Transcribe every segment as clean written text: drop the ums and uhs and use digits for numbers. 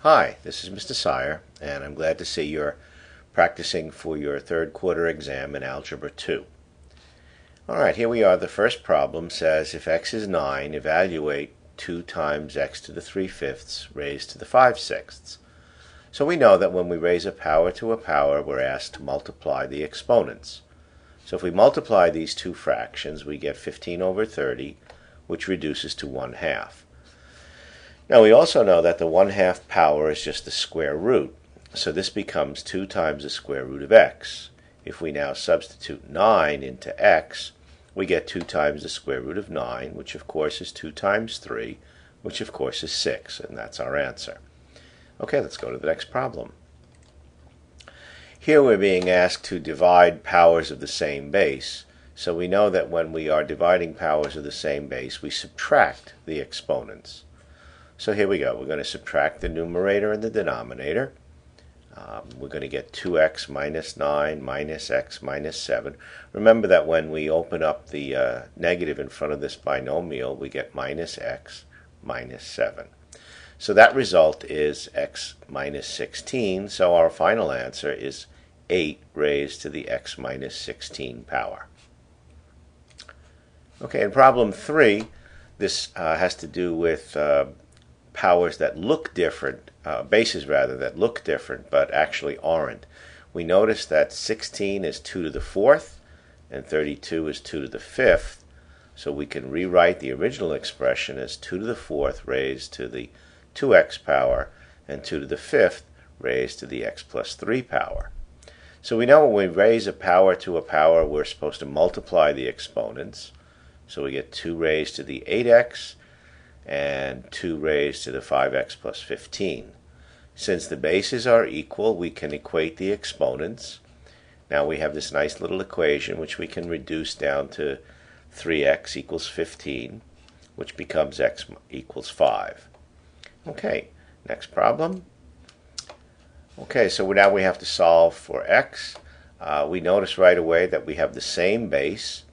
Hi, this is Mr. Sire, and I'm glad to see you're practicing for your third quarter exam in Algebra 2. Alright, here we are. The first problem says if x is 9, evaluate 2 times x to the 3/5 raised to the 5/6. So we know that when we raise a power to a power, we're asked to multiply the exponents. So if we multiply these two fractions, we get 15 over 30, which reduces to 1/2. Now we also know that the 1/2 power is just the square root, so this becomes 2 times the square root of x. If we now substitute 9 into x, we get 2 times the square root of 9, which of course is 2 times 3, which of course is 6, and that's our answer. Okay, let's go to the next problem. Here we're being asked to divide powers of the same base, so we know that when we are dividing powers of the same base, we subtract the exponents. So here we go. We're going to subtract the numerator and the denominator. We're going to get 2x minus 9 minus x minus 7. Remember that when we open up the negative in front of this binomial, we get minus x minus 7. So that result is x minus 16. So our final answer is 8 raised to the x minus 16 power. Okay, in problem 3, this has to do with powers that look different, bases rather, that look different but actually aren't. We notice that 16 is 2 to the 4th and 32 is 2 to the 5th, so we can rewrite the original expression as 2 to the 4th raised to the 2x power and 2 to the 5th raised to the x plus 3 power. So we know when we raise a power to a power, we're supposed to multiply the exponents. So we get 2 raised to the 8x and 2 raised to the 5x plus 15. Since the bases are equal, we can equate the exponents. Now we have this nice little equation which we can reduce down to 3x equals 15, which becomes x equals 5. Okay, next problem. Okay, so now we have to solve for x. We notice right away that we have the same base.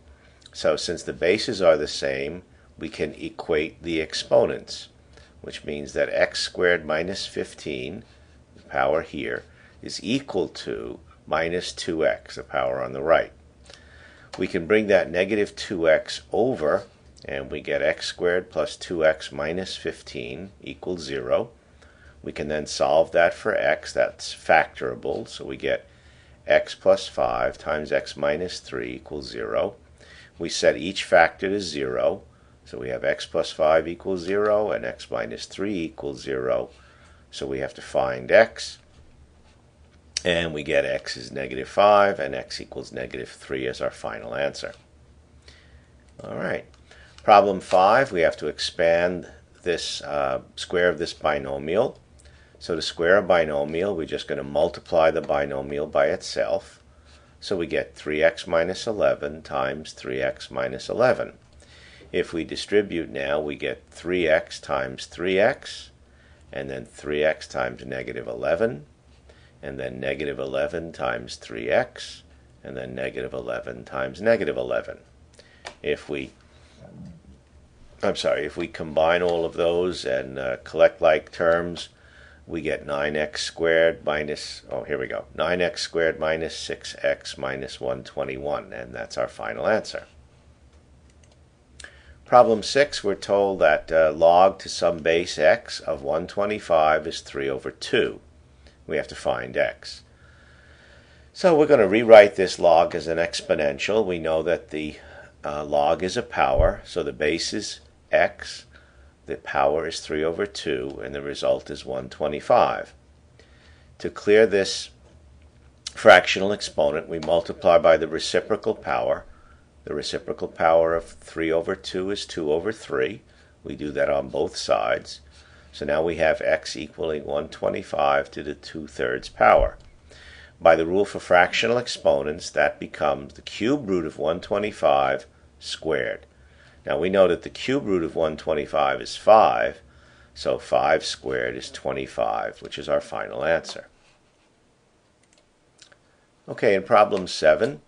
So since the bases are the same, we can equate the exponents, which means that x squared minus 15, the power here, is equal to minus 2x, the power on the right. We can bring that negative 2x over, and we get x squared plus 2x minus 15 equals 0. We can then solve that for x. That's factorable, so we get x plus 5 times x minus 3 equals 0. We set each factor to 0. So we have x plus 5 equals 0 and x minus 3 equals 0. So we have to find x. And we get x is negative 5 and x equals negative 3 as our final answer. All right. Problem 5, we have to expand this square of this binomial. So to square a binomial, we're just going to multiply the binomial by itself. So we get 3x minus 11 times 3x minus 11. If we distribute now, we get 3x times 3x, and then 3x times negative 11, and then negative 11 times 3x, and then negative 11 times negative 11. If we combine all of those and collect like terms, we get 9x squared minus, 9x squared minus 6x minus 121, and that's our final answer. Problem 6, we're told that log to some base x of 125 is 3 over 2. We have to find x. So we're going to rewrite this log as an exponential. We know that the log is a power, so the base is x, the power is 3 over 2, and the result is 125. To clear this fractional exponent, we multiply by the reciprocal power. The reciprocal power of 3 over 2 is 2 over 3. We do that on both sides. So now we have x equaling 125 to the 2/3 power. By the rule for fractional exponents, that becomes the cube root of 125 squared. Now we know that the cube root of 125 is 5, so 5 squared is 25, which is our final answer. Okay, in problem 7,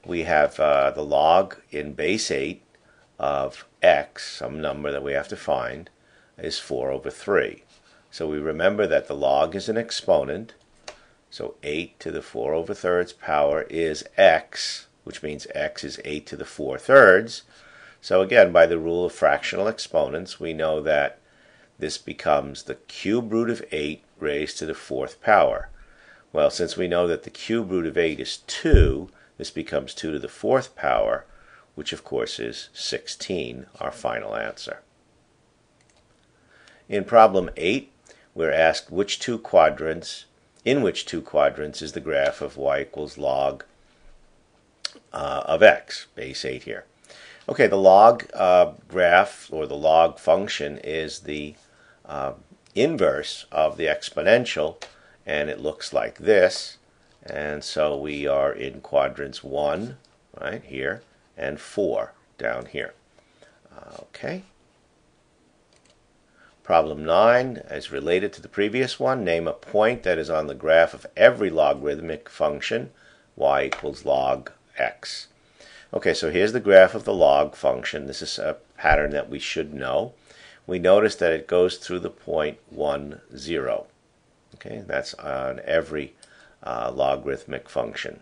we have the log in base 8 of x, some number that we have to find, is 4 over 3. So we remember that the log is an exponent. So 8 to the 4/3 power is x, which means x is 8 to the 4/3. So again, by the rule of fractional exponents, we know that this becomes the cube root of 8 raised to the 4th power. Well, since we know that the cube root of 8 is 2, this becomes 2 to the 4th power, which of course is 16, our final answer. In problem 8, we're asked in which two quadrants is the graph of y equals log of x, base 8 here. Okay, the log graph, or the log function, is the inverse of the exponential, and it looks like this. And so we are in quadrants 1, right here, and 4 down here. Okay. Problem 9 is related to the previous one. Name a point that is on the graph of every logarithmic function, y equals log x. Okay, so here's the graph of the log function. This is a pattern that we should know. We notice that it goes through the point 1, 0. Okay, that's on every logarithmic function.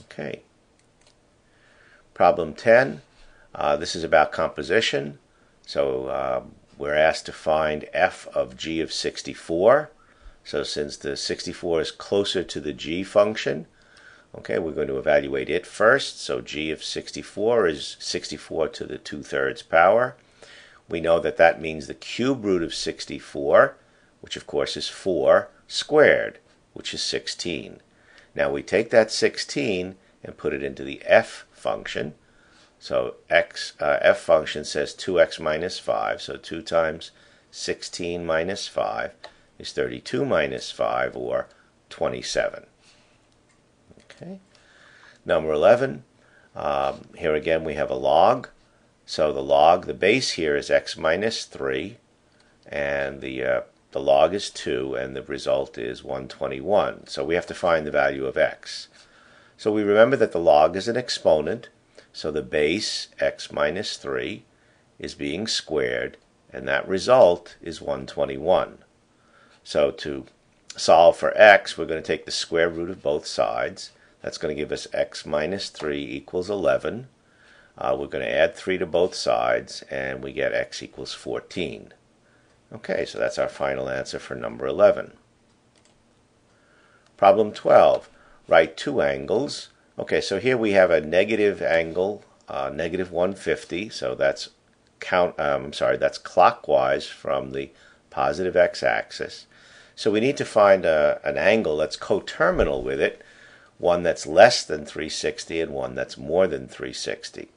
Okay. Problem 10, this is about composition. So we're asked to find f of g of 64. So since the 64 is closer to the g function, okay, we're going to evaluate it first. So g of 64 is 64 to the 2/3 power. We know that that means the cube root of 64, which of course is 4, squared, which is 16. Now we take that 16 and put it into the f function. So f function says 2x minus 5, so 2 times 16 minus 5 is 32 minus 5, or 27. Okay. Number 11, here again we have a log. So the base here is x minus 3, and the log is 2, and the result is 121. So we have to find the value of x. So we remember that the log is an exponent, so the base, x minus 3, is being squared, and that result is 121. So to solve for x, we're going to take the square root of both sides. That's going to give us x minus 3 equals 11. We're going to add 3 to both sides, and we get x equals 14. Okay, so that's our final answer for number 11. Problem 12. Write two angles. Okay, so here we have a negative angle, negative 150. So that's that's clockwise from the positive x-axis. So we need to find an angle that's coterminal with it, one that's less than 360 and one that's more than 360.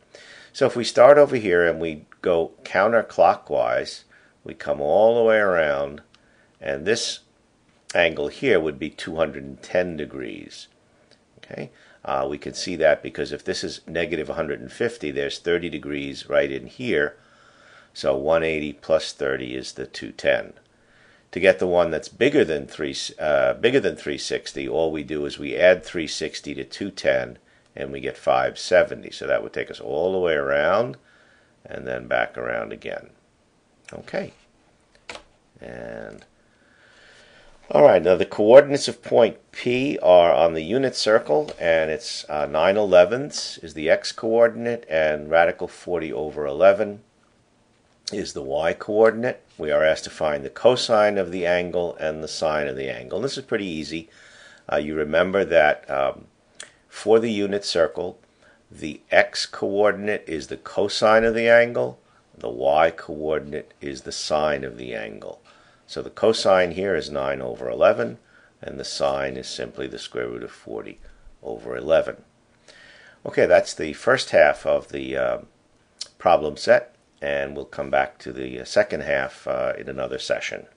So if we start over here and we go counterclockwise, we come all the way around, and this angle here would be 210 degrees. Okay, we can see that because if this is negative 150, there's 30 degrees right in here. So 180 plus 30 is the 210. To get the one that's bigger than 360, all we do is we add 360 to 210, and we get 570. So that would take us all the way around and then back around again. Okay. And all right, now the coordinates of point P are on the unit circle, and it's 9/11 is the x-coordinate, and radical 40 over 11 is the y-coordinate. We are asked to find the cosine of the angle and the sine of the angle. This is pretty easy. You remember that for the unit circle, the x-coordinate is the cosine of the angle, the y-coordinate is the sine of the angle. So the cosine here is 9 over 11, and the sine is simply the square root of 40 over 11. Okay, that's the first half of the problem set, and we'll come back to the second half in another session.